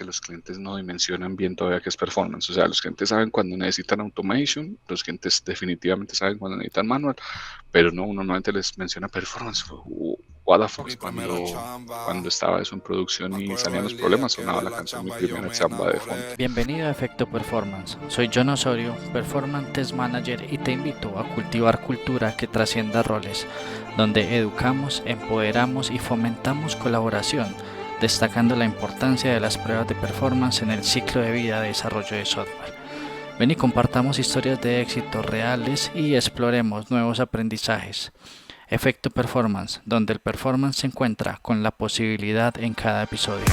que los clientes no dimensionan bien todavía qué es performance. O sea, los clientes saben cuando necesitan automation, los clientes definitivamente saben cuando necesitan manual, pero no, uno normalmente les menciona performance. What the Fox, Mi primera cuando chamba, estaba eso en producción me y acuerdo salían los el día problemas, que sonaba de la la canción Mi chamba yo primera me chamba de fondo. enamoré. Bienvenido a Efecto Performance. Soy John Osorio, Performance Test Manager y te invito a cultivar cultura que trascienda roles, donde educamos, empoderamos y fomentamos colaboración, destacando la importancia de las pruebas de performance en el ciclo de vida de desarrollo de software. Ven y compartamos historias de éxito reales y exploremos nuevos aprendizajes. Efecto Performance, donde el performance se encuentra con la posibilidad en cada episodio.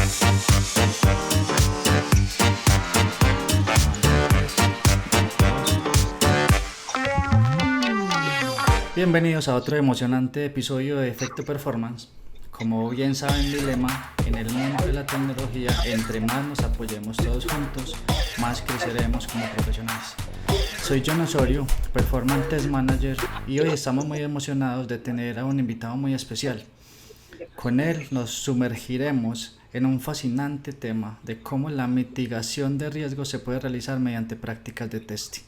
Bienvenidos a otro emocionante episodio de Efecto Performance. Como bien saben mi lema, en el mundo de la tecnología, entre más nos apoyemos todos juntos, más creceremos como profesionales. Soy John Osorio, Performance Test Manager, y hoy estamos muy emocionados de tener a un invitado muy especial. Con él nos sumergiremos en un fascinante tema de cómo la mitigación de riesgos se puede realizar mediante prácticas de testing.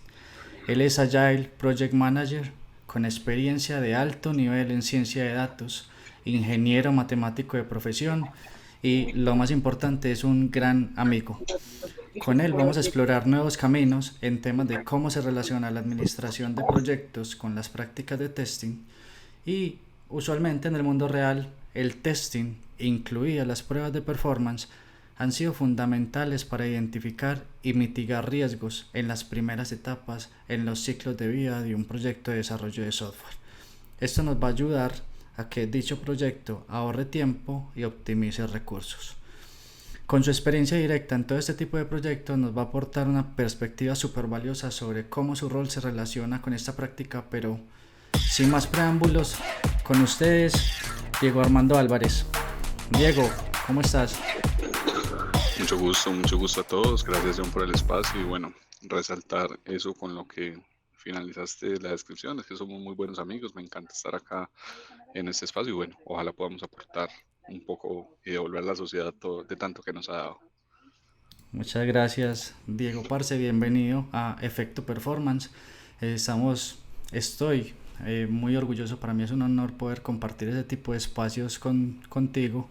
Él es Agile Project Manager con experiencia de alto nivel en ciencia de datos, ingeniero matemático de profesión y, lo más importante, es un gran amigo. Con él vamos a explorar nuevos caminos en temas de cómo se relaciona la administración de proyectos con las prácticas de testing y, usualmente en el mundo real, el testing, incluidas las pruebas de performance, han sido fundamentales para identificar y mitigar riesgos en las primeras etapas en los ciclos de vida de un proyecto de desarrollo de software. Esto nos va a ayudar a que dicho proyecto ahorre tiempo y optimice recursos. Con su experiencia directa en todo este tipo de proyectos nos va a aportar una perspectiva súper valiosa sobre cómo su rol se relaciona con esta práctica, pero sin más preámbulos, con ustedes, Diego Armando Álvarez. Diego, ¿cómo estás? Mucho gusto a todos. Gracias, John, por el espacio y bueno, resaltar eso con lo que finalizaste la descripción, es que somos muy buenos amigos, me encanta estar acá en este espacio y bueno, ojalá podamos aportar un poco y devolver a la sociedad todo de tanto que nos ha dado. Muchas gracias, Diego Parce, bienvenido a Efecto Performance. Estamos, estoy muy orgulloso, para mí es un honor poder compartir ese tipo de espacios contigo.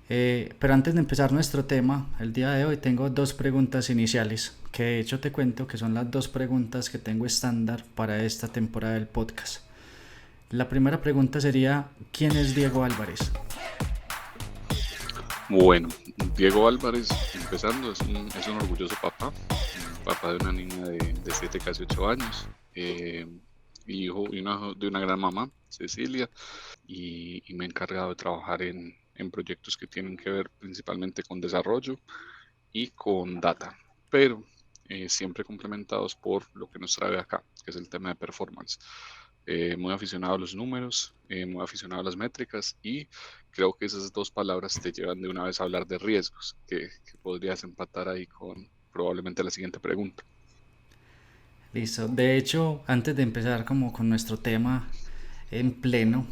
Pero antes de empezar nuestro tema, el día de hoy tengo dos preguntas iniciales, que de hecho te cuento que son las dos preguntas que tengo estándar para esta temporada del podcast. La primera pregunta sería, ¿quién es Diego Álvarez? Bueno, Diego Álvarez, empezando, es un orgulloso papá, un papá de una niña de 7, casi 8 años, hijo de una gran mamá, Cecilia, y me he encargado de trabajar en proyectos que tienen que ver principalmente con desarrollo y con data, pero siempre complementados por lo que nos trae acá, que es el tema de performance. Muy aficionado a los números, muy aficionado a las métricas y creo que esas dos palabras te llevan de una vez a hablar de riesgos, que podrías empatar ahí con probablemente la siguiente pregunta. Listo. De hecho, antes de empezar como con nuestro tema en pleno,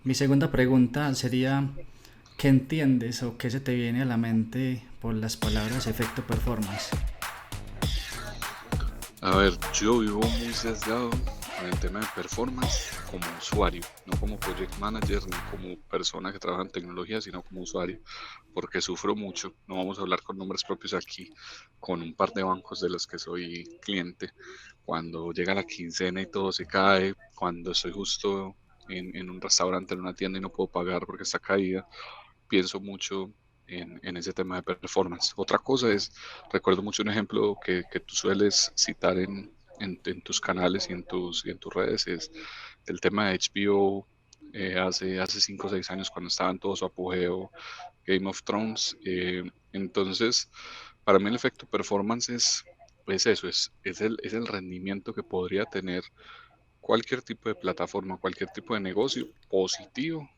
mi segunda pregunta sería, ¿qué entiendes o qué se te viene a la mente por las palabras efecto performance? A ver, yo vivo muy sesgado con el tema de performance como usuario, no como project manager ni como persona que trabaja en tecnología, sino como usuario, porque sufro mucho. No vamos a hablar con nombres propios aquí, con un par de bancos de los que soy cliente. Cuando llega la quincena y todo se cae, cuando estoy justo en un restaurante, en una tienda y no puedo pagar porque está caída, pienso mucho en ese tema de performance. Otra cosa es, recuerdo mucho un ejemplo que tú sueles citar en tus canales y en tus redes, es el tema de HBO hace 5 o 6 años cuando estaba en todo su apogeo, Game of Thrones. Entonces, para mí el efecto performance es eso, es el rendimiento que podría tener cualquier tipo de plataforma, cualquier tipo de negocio positivo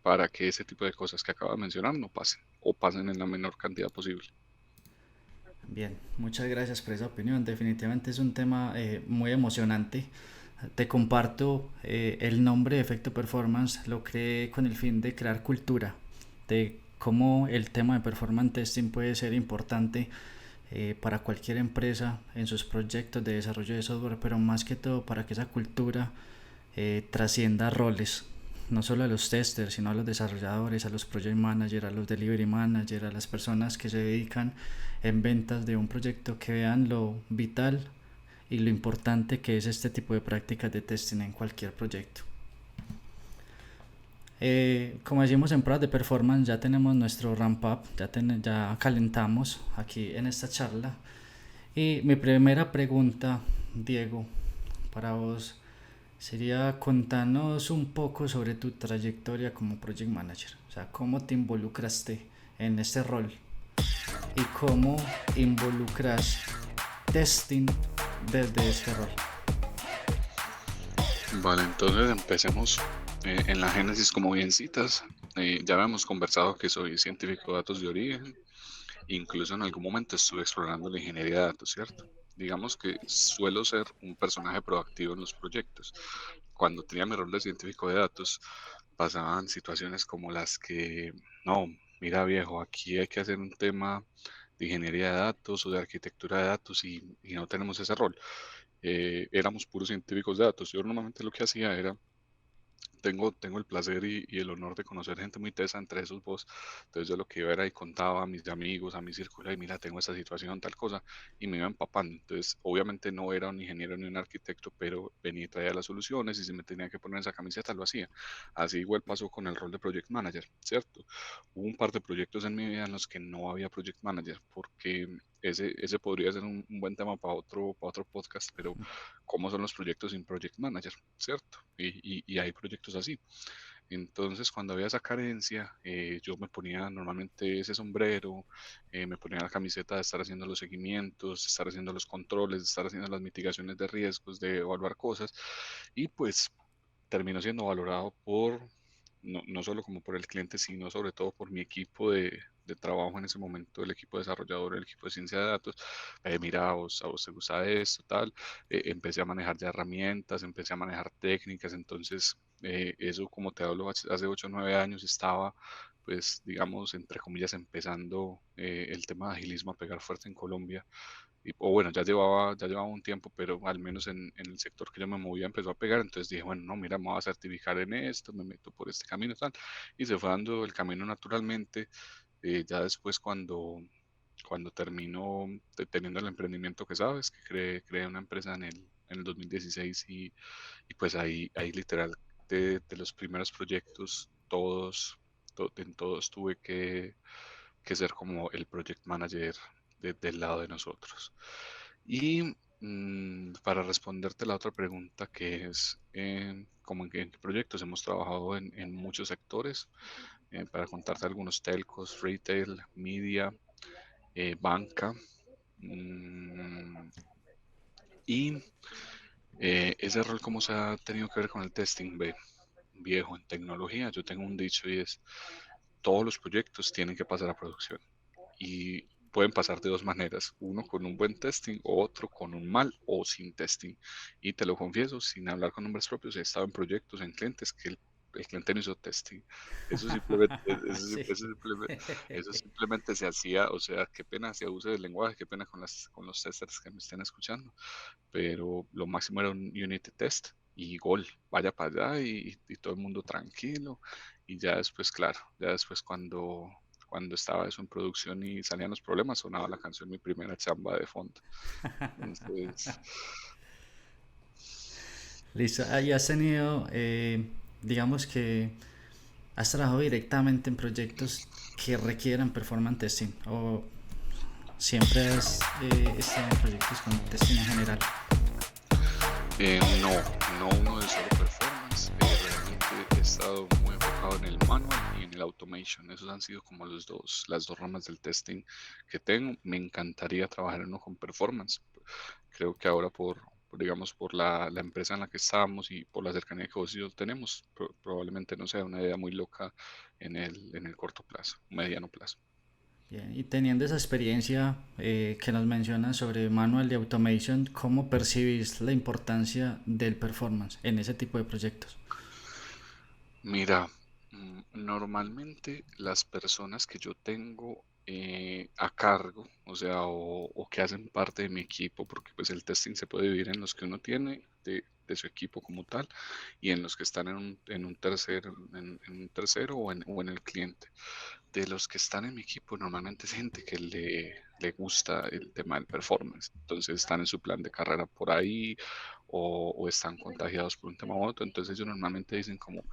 para que ese tipo de cosas que acabo de mencionar no pasen o pasen en la menor cantidad posible. Bien, muchas gracias por esa opinión. Definitivamente es un tema muy emocionante. Te comparto el nombre de efecto performance, lo creé con el fin de crear cultura, de cómo el tema de performance testing puede ser importante para cualquier empresa en sus proyectos de desarrollo de software, pero más que todo para que esa cultura trascienda roles, no solo a los testers, sino a los desarrolladores, a los project managers, a los delivery managers, a las personas que se dedican en ventas de un proyecto, que vean lo vital y lo importante que es este tipo de prácticas de testing en cualquier proyecto. Como decimos en pruebas de performance, ya tenemos nuestro ramp up, ya calentamos aquí en esta charla. Y mi primera pregunta, Diego, para vos sería contarnos un poco sobre tu trayectoria como project manager. O sea, cómo te involucraste en este rol y cómo involucras testing desde este rol. Vale, entonces empecemos en la génesis como bien citas. Ya habíamos conversado que soy científico de datos de origen. Incluso en algún momento estuve explorando la ingeniería de datos, ¿cierto? Digamos que suelo ser un personaje proactivo en los proyectos. Cuando tenía mi rol de científico de datos, pasaban situaciones como las que, no, mira viejo, aquí hay que hacer un tema de ingeniería de datos o de arquitectura de datos y no tenemos ese rol. Éramos puros científicos de datos. Yo normalmente lo que hacía era tengo el placer y el honor de conocer gente muy tesa, entre esos vos. Entonces yo lo que iba era y contaba a mis amigos, a mi círculo, y mira, tengo esta situación, tal cosa, y me iba empapando. Entonces, obviamente no era un ingeniero ni un arquitecto, pero venía y traía las soluciones y si me tenía que poner esa camiseta, lo hacía. Así igual pasó con el rol de project manager, ¿cierto? Hubo un par de proyectos en mi vida en los que no había project manager, porque ese podría ser un buen tema para otro podcast, pero cómo son los proyectos sin project manager, ¿cierto? Y hay proyectos así. Entonces, cuando había esa carencia, yo me ponía normalmente ese sombrero, me ponía la camiseta de estar haciendo los seguimientos, de estar haciendo los controles, de estar haciendo las mitigaciones de riesgos, de evaluar cosas, y pues terminó siendo valorado no solo como por el cliente, sino sobre todo por mi equipo de trabajo en ese momento, el equipo desarrollador, el equipo de ciencia de datos. Mira, a vos te gusta esto, tal. Empecé a manejar ya herramientas, empecé a manejar técnicas, entonces eso, como te hablo, hace 8 o 9 años estaba, pues, digamos, entre comillas, empezando el tema de agilismo a pegar fuerte en Colombia. O bueno, ya llevaba un tiempo, pero al menos en el sector que yo me movía empezó a pegar, entonces dije, bueno, no, mira, me voy a certificar en esto, me meto por este camino, tal, y se fue dando el camino naturalmente. Ya después cuando terminó teniendo el emprendimiento que sabes, que creé una empresa en el 2016 y pues ahí literal de los primeros proyectos, en todos tuve que ser como el project manager del lado de nosotros. Y para responderte la otra pregunta que es, como en qué proyectos hemos trabajado en muchos sectores, para contarte algunos telcos, retail, media, banca. mm, y ese rol, ¿cómo se ha tenido que ver con el testing? Viejo, en tecnología yo tengo un dicho y es, todos los proyectos tienen que pasar a producción. Y pueden pasar de dos maneras, uno con un buen testing o otro con un mal o sin testing. Y te lo confieso, sin hablar con nombres propios, he estado en proyectos, en clientes que el cliente no hizo testing. Eso simplemente, Sí. eso simplemente se hacía, o sea, qué pena si abuse del lenguaje, qué pena con los testers que me estén escuchando, pero lo máximo era un unit test y gol, vaya para allá y todo el mundo tranquilo. Y ya después, claro, ya después cuando estaba eso en producción y salían los problemas, sonaba la canción Mi Primera Chamba de fondo. Entonces, Listo. Ahí has tenido, digamos que has trabajado directamente en proyectos que requieran performance testing o siempre has estado en proyectos con testing en general. no, no uno de solo performance. Realmente he estado muy enfocado en el manual y en el automation. Esos han sido como las dos ramas del testing que tengo. Me encantaría trabajar en uno con performance. Creo que ahora digamos, por la empresa en la que estamos y por la cercanía que vos y yo tenemos, probablemente no sea una idea muy loca en el corto plazo, mediano plazo. Bien, y teniendo esa experiencia que nos mencionas sobre manual de automation, ¿cómo percibís la importancia del performance en ese tipo de proyectos? Mira. Normalmente las personas que yo tengo a cargo, o sea, o que hacen parte de mi equipo, porque pues el testing se puede dividir en los que uno tiene de su equipo como tal y en los que están en un tercero o en el cliente. De los que están en mi equipo, normalmente es gente que le gusta el tema del performance. Entonces están en su plan de carrera por ahí o están contagiados por un tema u otro. Entonces ellos normalmente dicen como,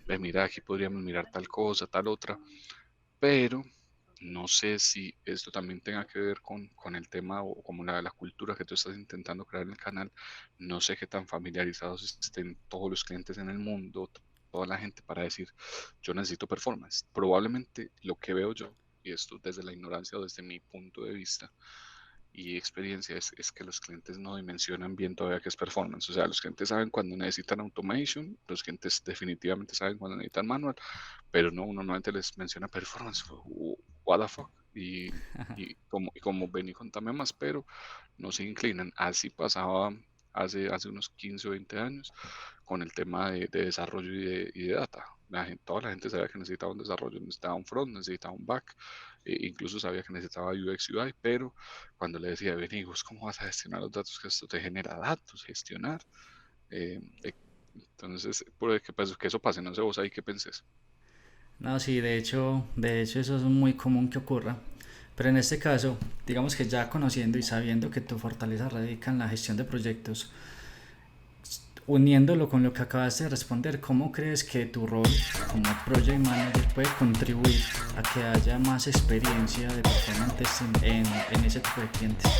ve, mira, aquí podríamos mirar tal cosa, tal otra, pero no sé si esto también tenga que ver con el tema o como la cultura que tú estás intentando crear en el canal. No sé qué tan familiarizados estén todos los clientes en el mundo, toda la gente para decir, yo necesito performance. Probablemente lo que veo yo, y esto desde la ignorancia o desde mi punto de vista y experiencia, es que los clientes no dimensionan bien todavía qué es performance. O sea, los clientes saben cuando necesitan automation, los clientes definitivamente saben cuando necesitan manual, pero no, uno normalmente les menciona performance, what the fuck, y como ven y contame más, pero no se inclinan. Así pasaba hace unos 15 o 20 años con el tema de desarrollo y de data. Toda la gente sabía que necesitaba un desarrollo, necesitaba un front, necesitaba un back, incluso sabía que necesitaba UX UI, pero cuando le decía, vení, ¿vos cómo vas a gestionar los datos? Que esto te genera datos, gestionar. Eh, eh, entonces, por que eso pase, no sé vos ahí qué pensés. No, sí, de hecho eso es muy común que ocurra. Pero en este caso, digamos que ya conociendo y sabiendo que tu fortaleza radica en la gestión de proyectos, uniéndolo con lo que acabas de responder, ¿cómo crees que tu rol como project manager puede contribuir a que haya más experiencia de performance testing en ese tipo de clientes?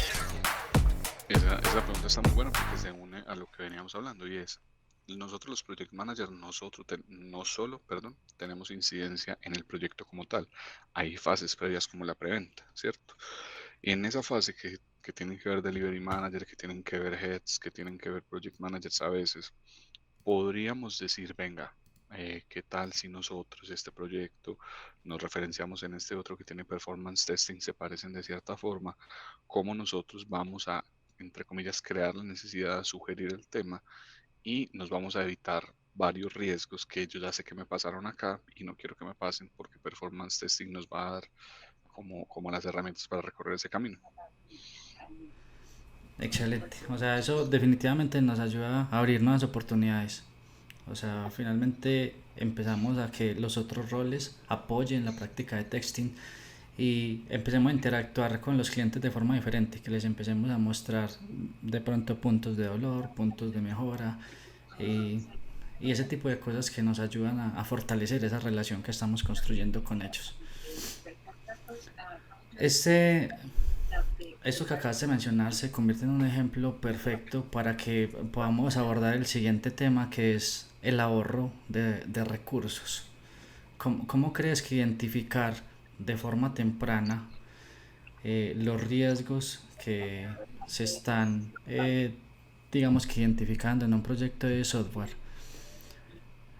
Esa pregunta está muy buena porque se une a lo que veníamos hablando y es, nosotros los project managers, no solo, perdón, tenemos incidencia en el proyecto como tal. Hay fases previas como la preventa, ¿cierto? En esa fase que tienen que ver delivery manager, que tienen que ver heads, que tienen que ver project managers a veces, podríamos decir, venga, ¿qué tal si nosotros este proyecto nos referenciamos en este otro que tiene performance testing, se parecen de cierta forma? ¿Cómo nosotros vamos a, entre comillas, crear la necesidad de sugerir el tema y nos vamos a evitar varios riesgos que yo ya sé que me pasaron acá y no quiero que me pasen porque performance testing nos va a dar como las herramientas para recorrer ese camino? Excelente. O sea, eso definitivamente nos ayuda a abrir nuevas oportunidades. O sea, finalmente empezamos a que los otros roles apoyen la práctica de texting y empecemos a interactuar con los clientes de forma diferente, que les empecemos a mostrar de pronto puntos de dolor, puntos de mejora y, y ese tipo de cosas que nos ayudan a fortalecer esa relación que estamos construyendo con ellos. Este, Esto que acabas de mencionar se convierte en un ejemplo perfecto para que podamos abordar el siguiente tema, que es el ahorro de recursos. ¿Cómo crees que identificar de forma temprana los riesgos que se están, digamos que identificando en un proyecto de software?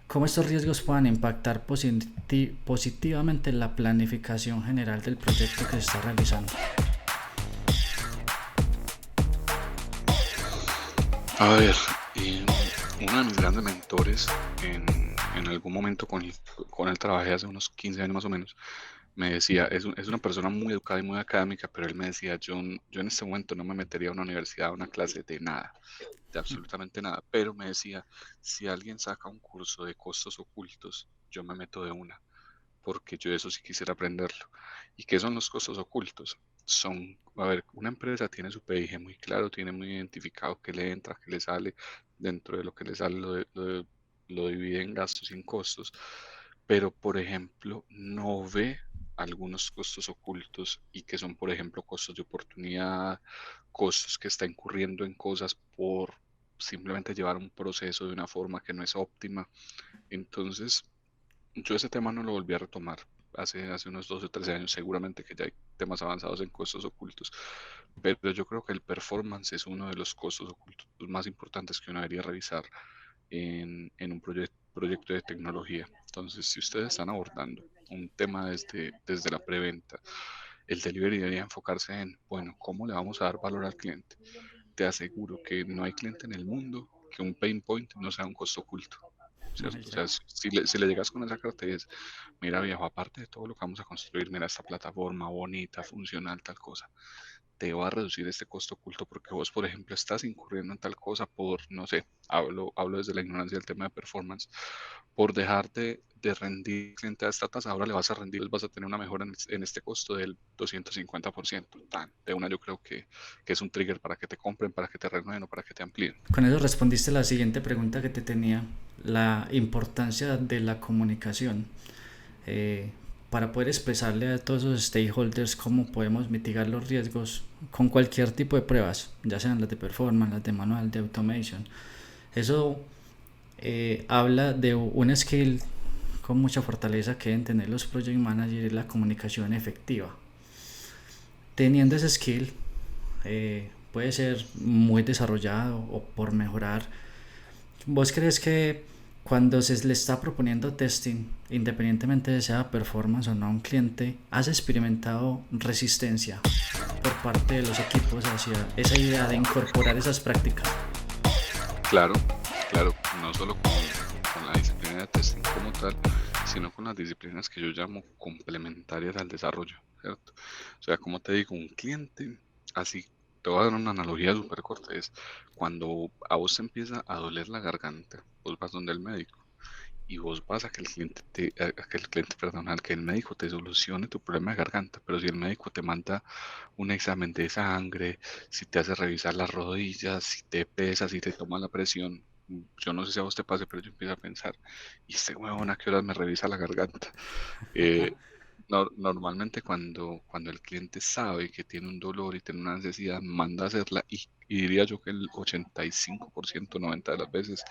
¿Cómo estos riesgos puedan impactar positivamente la planificación general del proyecto que se está realizando? A ver, uno de mis grandes mentores en algún momento con él trabajé hace unos 15 años más o menos, me decía, es una persona muy educada y muy académica, pero él me decía, yo en este momento no me metería a una universidad, a una clase de nada, de absolutamente nada, pero me decía, si alguien saca un curso de costos ocultos, yo me meto de una porque yo eso sí quisiera aprenderlo. ¿Y qué son los costos ocultos? Son, a ver, una empresa tiene su PIG muy claro, tiene muy identificado qué le entra, qué le sale, dentro de lo que le sale lo divide en gastos y en costos, pero por ejemplo no ve algunos costos ocultos y que son, por ejemplo, costos de oportunidad, costos que está incurriendo en cosas por simplemente llevar un proceso de una forma que no es óptima. Entonces, yo ese tema no lo volví a retomar hace unos 12 o 13 años, seguramente que ya hay temas avanzados en costos ocultos, pero yo creo que el performance es uno de los costos ocultos más importantes que uno debería revisar en un proyecto de tecnología. Entonces, si ustedes están abordando un tema desde la preventa, el delivery debería enfocarse en, bueno, ¿cómo le vamos a dar valor al cliente? Te aseguro que no hay cliente en el mundo que un pain point no sea un costo oculto. ¿cierto? O sea, Exacto. si le llegas con esa carta y es, mira viejo, aparte de todo lo que vamos a construir, mira esta plataforma bonita, funcional, tal cosa, te va a reducir este costo oculto porque vos, por ejemplo, estás incurriendo en tal cosa por, no sé, hablo desde la ignorancia del tema de performance, por dejar de rendir cliente a esta tasa, ahora le vas a rendir, vas a tener una mejora en este costo del 250%. De una yo creo que es un trigger para que te compren, para que te renueven o para que te amplíen. Con eso respondiste la siguiente pregunta que te tenía, la importancia de la comunicación. eh, para poder expresarle a todos los stakeholders cómo podemos mitigar los riesgos con cualquier tipo de pruebas, ya sean las de performance, las de manual, de automation. Eso habla de un skill con mucha fortaleza que deben tener los project managers, y la comunicación efectiva. Teniendo ese skill, puede ser muy desarrollado o por mejorar. ¿Vos crees que cuando se le está proponiendo testing, independientemente de sea performance o no a un cliente, has experimentado resistencia por parte de los equipos hacia esa idea de incorporar esas prácticas? Claro, claro, no solo con la disciplina de testing como tal, sino con las disciplinas que yo llamo complementarias al desarrollo, ¿cierto? O sea, como te digo, un cliente, así, te voy a dar una analogía súper corta, es cuando a vos te empieza a doler la garganta, vos vas donde el médico y vos vas a que el cliente a que el cliente, perdón, a que el médico te solucione tu problema de garganta, pero si el médico te manda un examen de sangre, si te hace revisar las rodillas, si te pesa, si te toma la presión, yo no sé si a vos te pase, pero yo empiezo a pensar, ¿y este huevón a qué horas me revisa la garganta? Eh, Normalmente cuando el cliente sabe que tiene un dolor y tiene una necesidad, manda a hacerla y diría yo que el 85%, 90% de las veces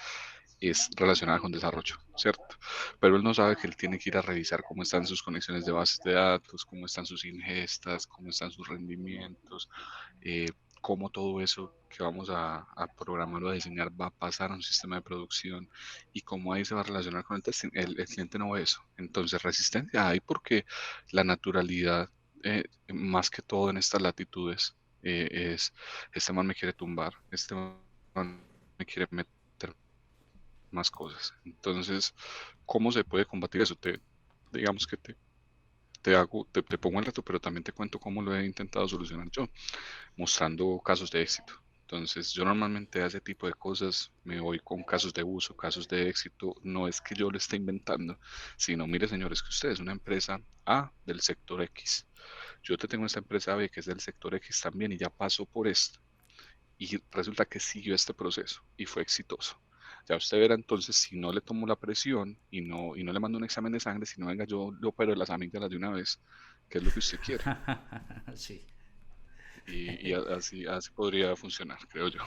es relacionada con desarrollo, ¿cierto? Pero él no sabe que él tiene que ir a revisar cómo están sus conexiones de bases de datos, cómo están sus ingestas, cómo están sus rendimientos, eh, cómo todo eso que vamos a programar o a diseñar va a pasar a un sistema de producción y cómo ahí se va a relacionar con el testing. El cliente no ve eso. Entonces, resistencia hay porque la naturalidad, más que todo en estas latitudes, es, este man me quiere tumbar, este man me quiere meter más cosas. Entonces, ¿cómo se puede combatir eso? Digamos que te pongo el reto, pero también te cuento cómo lo he intentado solucionar yo, mostrando casos de éxito. Entonces, yo normalmente a ese tipo de cosas me voy con casos de uso, casos de éxito. No es que yo lo esté inventando, sino, mire, señores, que usted es una empresa A del sector X. Yo te tengo esta empresa B que es del sector X también y ya pasó por esto. Y resulta que siguió este proceso y fue exitoso. Ya usted verá entonces si no le tomo la presión y no le mando un examen de sangre, si no venga yo le opero las amígdalas de una vez, que es lo que usted quiere. Sí. Y así podría funcionar, creo yo.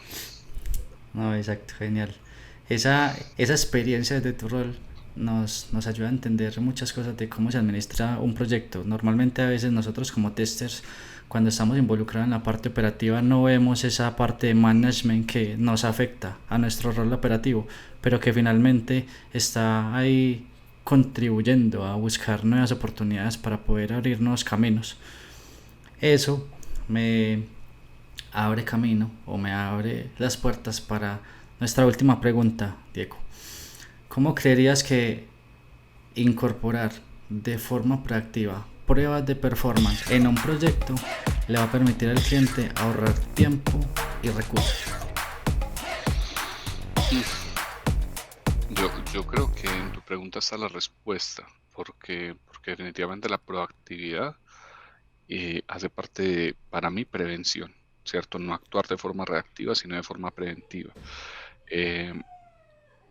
No, exacto, genial. Esa experiencia de tu rol nos ayuda a entender muchas cosas de cómo se administra un proyecto. Normalmente a veces nosotros como testers, cuando estamos involucrados en la parte operativa, no vemos esa parte de management que nos afecta a nuestro rol operativo, pero que finalmente está ahí contribuyendo a buscar nuevas oportunidades para poder abrir nuevos caminos. Eso me abre camino o me abre las puertas para nuestra última pregunta, Diego. ¿Cómo creerías que incorporar de forma proactiva pruebas de performance en un proyecto le va a permitir al cliente ahorrar tiempo y recursos? Yo creo que en tu pregunta está la respuesta, porque definitivamente la proactividad hace parte de, para mí, prevención, ¿cierto? No actuar de forma reactiva, sino de forma preventiva. Eh,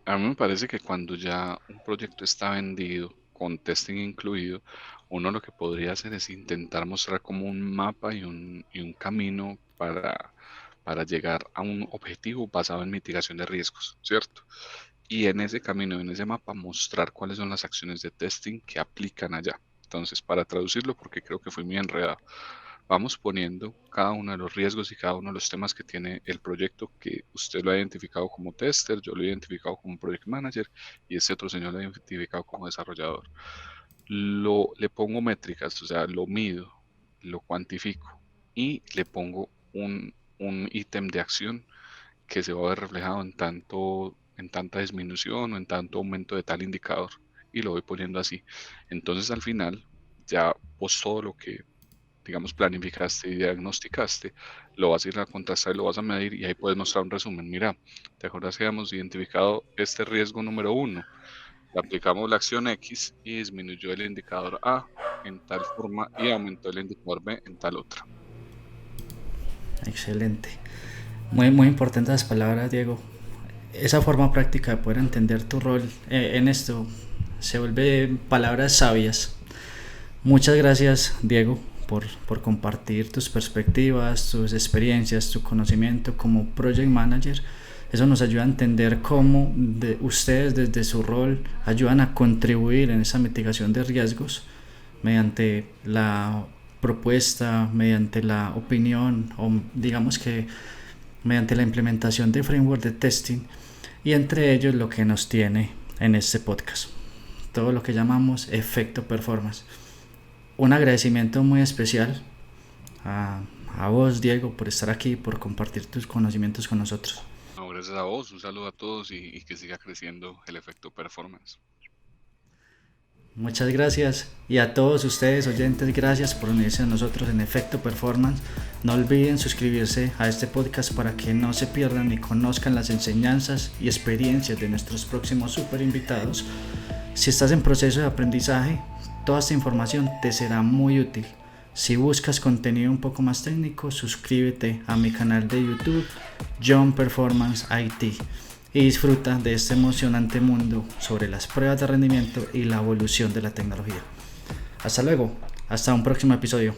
a mí me parece que cuando ya un proyecto está vendido, con testing incluido, uno lo que podría hacer es intentar mostrar como un mapa y un camino para llegar a un objetivo basado en mitigación de riesgos, ¿cierto? Y en ese camino, en ese mapa, mostrar cuáles son las acciones de testing que aplican allá. Entonces, para traducirlo, porque creo que fui muy enredado, vamos poniendo cada uno de los riesgos y cada uno de los temas que tiene el proyecto que usted lo ha identificado como tester, yo lo he identificado como project manager y ese otro señor lo ha identificado como desarrollador. Le pongo métricas, o sea, lo mido, lo cuantifico y le pongo un ítem de acción que se va a ver reflejado en tanto en tanta disminución o en tanto aumento de tal indicador, y lo voy poniendo así. Entonces al final ya vos todo lo que, digamos, planificaste y diagnosticaste, lo vas a ir a contrastar y lo vas a medir, y ahí puedes mostrar un resumen. Mira, ¿te acuerdas que habíamos identificado este riesgo número uno? Le aplicamos la acción X y disminuyó el indicador A en tal forma y aumentó el indicador B en tal otra. Excelente. Muy, muy importantes las palabras, Diego. Esa forma práctica de poder entender tu rol en esto se vuelve palabras sabias. Muchas gracias, Diego, por compartir tus perspectivas, tus experiencias, tu conocimiento como Project Manager. Eso nos ayuda a entender cómo ustedes desde su rol ayudan a contribuir en esa mitigación de riesgos mediante la propuesta, mediante la opinión o digamos que mediante la implementación de framework de testing, y entre ellos lo que nos tiene en este podcast, todo lo que llamamos efecto performance. Un agradecimiento muy especial a vos, Diego, por estar aquí, por compartir tus conocimientos con nosotros. No, gracias a vos, un saludo a todos y que siga creciendo el efecto performance. Muchas gracias, y a todos ustedes oyentes, gracias por unirse a nosotros en Efecto Performance. No olviden suscribirse a este podcast para que no se pierdan ni conozcan las enseñanzas y experiencias de nuestros próximos super invitados. Si estás en proceso de aprendizaje, toda esta información te será muy útil. Si buscas contenido un poco más técnico, suscríbete a mi canal de YouTube John Performance IT y disfruta de este emocionante mundo sobre las pruebas de rendimiento y la evolución de la tecnología. Hasta luego, hasta un próximo episodio.